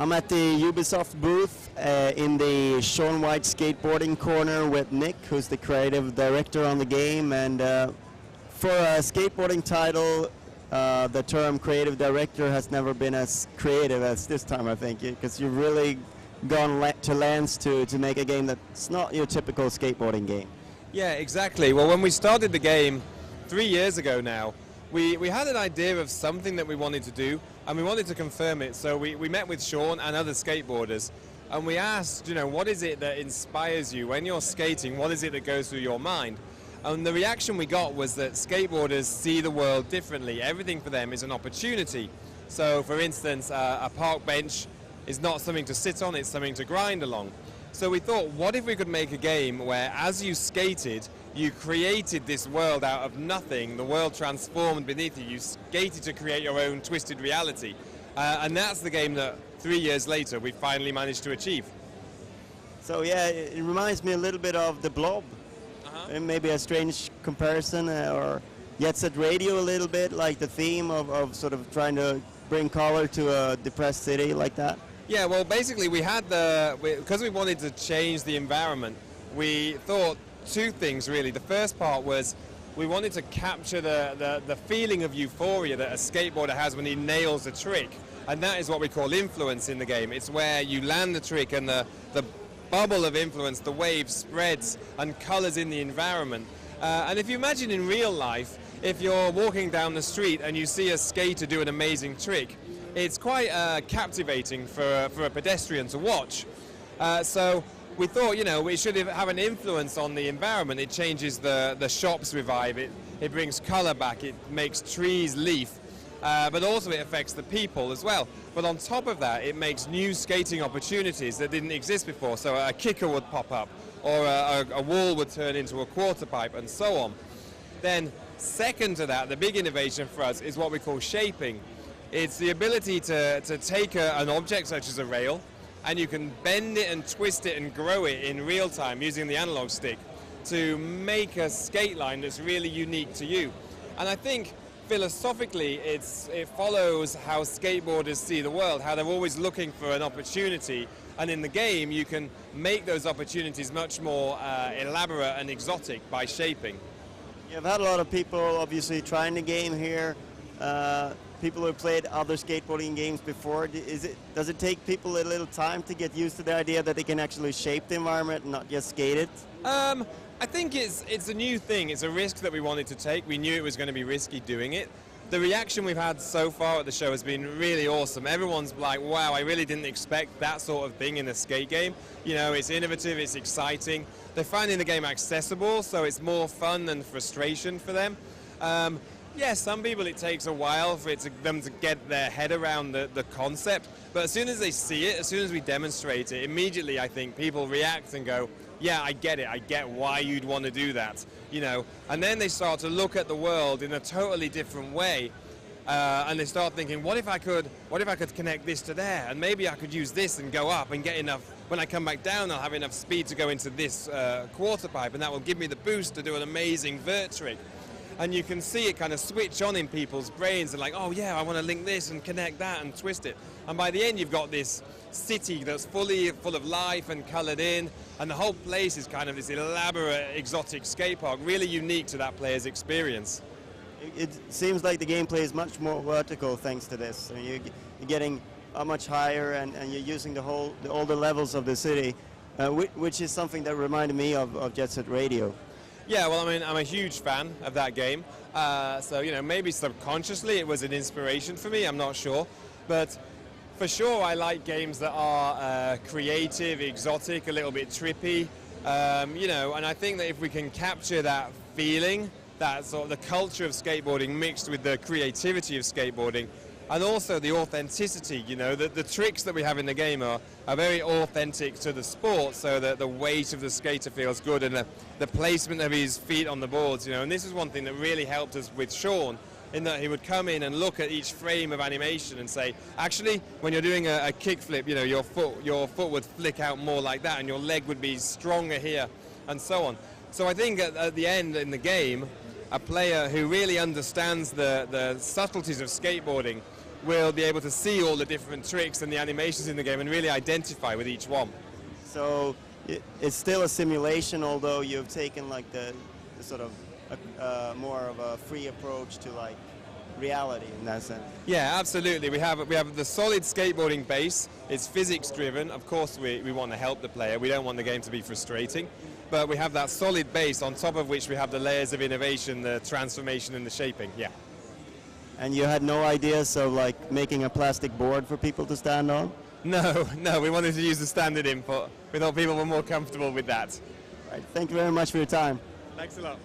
I'm at the Ubisoft booth in the Shaun White Skateboarding corner with Nick, who's the creative director on the game. And for a skateboarding title, the term creative director has never been as creative as this time, I think, because you've really gone to lengths to make a game that's not your typical skateboarding game. Yeah, exactly. Well, when we started the game 3 years ago now, we had an idea of something that we wanted to do, and we wanted to confirm it. So we met with Shaun and other skateboarders, and we asked, what is it that inspires you when you're skating? What is it that goes through your mind? And the reaction we got was that skateboarders see the world differently. Everything for them is an opportunity. So, for instance, a park bench is not something to sit on, it's something to grind along. So we thought, what if we could make a game where, as you skated, you created this world out of nothing, the world transformed beneath you, you skated to create your own twisted reality. And that's the game that 3 years later we finally managed to achieve. So yeah, it reminds me a little bit of The Blob. Maybe a strange comparison, or Jet Set Radio a little bit, like the theme of sort of trying to bring color to a depressed city like that. Yeah, well, basically we had because we wanted to change the environment, we thought two things really. The first part was we wanted to capture the feeling of euphoria that a skateboarder has when he nails a trick. And that is what we call influence in the game. It's where you land the trick and the bubble of influence, the wave spreads and colors in the environment. And if you imagine in real life, if you're walking down the street and you see a skater do an amazing trick, it's quite captivating for a pedestrian to watch. So we thought, it should have an influence on the environment. It changes the shops we vibe, it brings color back, it makes trees leaf, but also it affects the people as well. But on top of that, it makes new skating opportunities that didn't exist before. So a kicker would pop up, or a wall would turn into a quarter pipe, and so on. Then second to that, the big innovation for us is what we call shaping. It's the ability to take an object such as a rail, and you can bend it and twist it and grow it in real time using the analog stick to make a skate line that's really unique to you. And I think philosophically it follows how skateboarders see the world, how they're always looking for an opportunity, and in the game you can make those opportunities much more elaborate and exotic by shaping. You've had a lot of people obviously trying the game here. People who have played other skateboarding games before. Does it take people a little time to get used to the idea that they can actually shape the environment and not just skate it? I think it's a new thing. It's a risk that we wanted to take. We knew it was going to be risky doing it. The reaction we've had so far at the show has been really awesome. Everyone's like, wow, I really didn't expect that sort of thing in a skate game. It's innovative, it's exciting. They're finding the game accessible, so it's more fun than frustration for them. Yeah, some people it takes a while for them to get their head around the concept, but as soon as they see it, as soon as we demonstrate it, immediately I think people react and go, yeah, I get it, I get why you'd want to do that, and then they start to look at the world in a totally different way, and they start thinking, what if I could connect this to there, and maybe I could use this and go up and get enough, when I come back down I'll have enough speed to go into this quarter pipe, and that will give me the boost to do an amazing vert trick. And you can see it kind of switch on in people's brains and like, oh yeah, I want to link this and connect that and twist it. And by the end, you've got this city that's full of life and colored in, and the whole place is kind of this elaborate, exotic skate park, really unique to that player's experience. It seems like the gameplay is much more vertical thanks to this. You're getting much higher, and you're using all the levels of the city, which is something that reminded me of Jet Set Radio. Yeah, well, I'm a huge fan of that game. So, maybe subconsciously it was an inspiration for me, I'm not sure. But for sure, I like games that are creative, exotic, a little bit trippy. And I think that if we can capture that feeling, that sort of the culture of skateboarding mixed with the creativity of skateboarding, and also the authenticity, the tricks that we have in the game are very authentic to the sport, so that the weight of the skater feels good, and the placement of his feet on the boards, and this is one thing that really helped us with Shaun, in that he would come in and look at each frame of animation and say, actually, when you're doing a kickflip, your foot would flick out more like that, and your leg would be stronger here, and so on. So I think at the end in the game, a player who really understands the subtleties of skateboarding will be able to see all the different tricks and the animations in the game and really identify with each one. So it's still a simulation, although you've taken like the sort of more of a free approach to like reality in that sense. Yeah, absolutely. We have the solid skateboarding base. It's physics driven. Of course, we want to help the player. We don't want the game to be frustrating. But we have that solid base on top of which we have the layers of innovation, the transformation and the shaping. Yeah. And you had no ideas of like making a plastic board for people to stand on? No, we wanted to use the standard input. We thought people were more comfortable with that. Right. Thank you very much for your time. Thanks a lot.